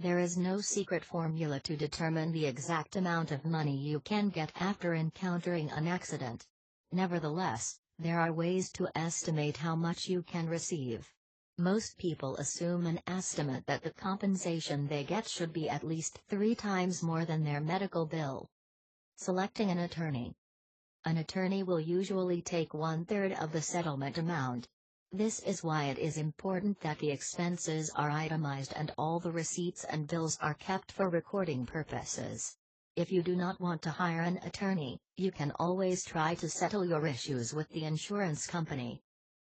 There is no secret formula to determine the exact amount of money you can get after encountering an accident. Nevertheless, there are ways to estimate how much you can receive. Most people assume an estimate that the compensation they get should be at least 3 times more than their medical bill. Selecting an attorney. An attorney will usually take 1/3 of the settlement amount. This is why it is important that the expenses are itemized and all the receipts and bills are kept for recording purposes. If you do not want to hire an attorney, you can always try to settle your issues with the insurance company.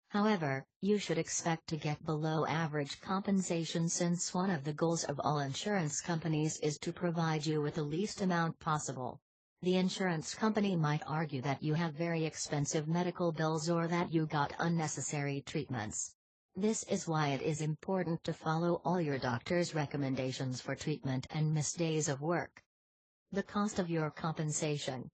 However, you should expect to get below average compensation since one of the goals of all insurance companies is to provide you with the least amount possible. The insurance company might argue that you have very expensive medical bills or that you got unnecessary treatments. This is why it is important to follow all your doctor's recommendations for treatment and miss days of work. The cost of your compensation.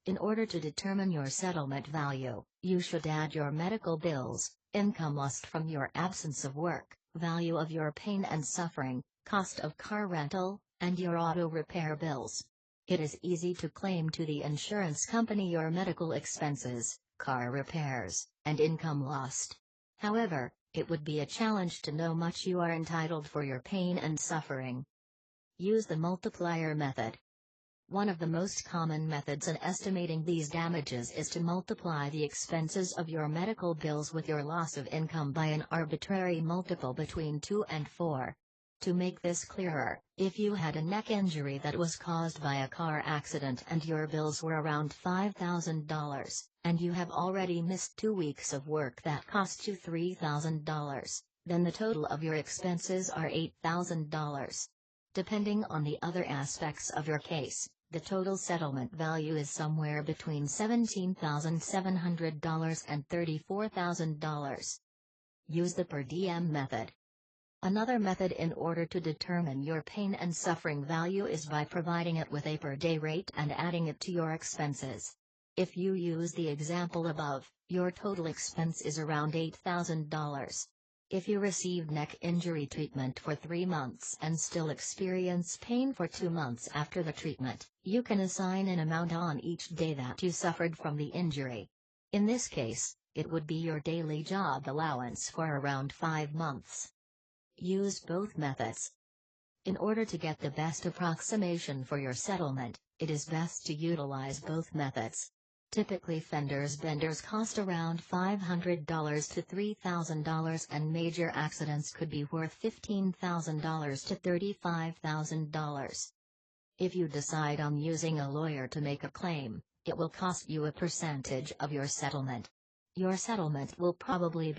In order to determine your settlement value, you should add your medical bills, income lost from your absence of work, value of your pain and suffering, cost of car rental, and your auto repair bills. It is easy to claim to the insurance company your medical expenses, car repairs, and income lost. However, it would be a challenge to know how much you are entitled for your pain and suffering. Use the multiplier method. One of the most common methods in estimating these damages is to multiply the expenses of your medical bills with your loss of income by an arbitrary multiple between 2 and 4. To make this clearer, if you had a neck injury that was caused by a car accident and your bills were around $5,000, and you have already missed 2 weeks of work that cost you $3,000, then the total of your expenses are $8,000. Depending on the other aspects of your case, the total settlement value is somewhere between $17,700 and $34,000. Use the per diem method. Another method in order to determine your pain and suffering value is by providing it with a per day rate and adding it to your expenses. If you use the example above, your total expense is around $8,000. If you received neck injury treatment for 3 months and still experience pain for 2 months after the treatment, you can assign an amount on each day that you suffered from the injury. In this case, it would be your daily job allowance for around 5 months. Use both methods. In order to get the best approximation for your settlement, it is best to utilize both methods. Typically fenders benders cost around $500 to $3,000 and major accidents could be worth $15,000 to $35,000. If you decide on using a lawyer to make a claim, it will cost you a percentage of your settlement. Your settlement will probably be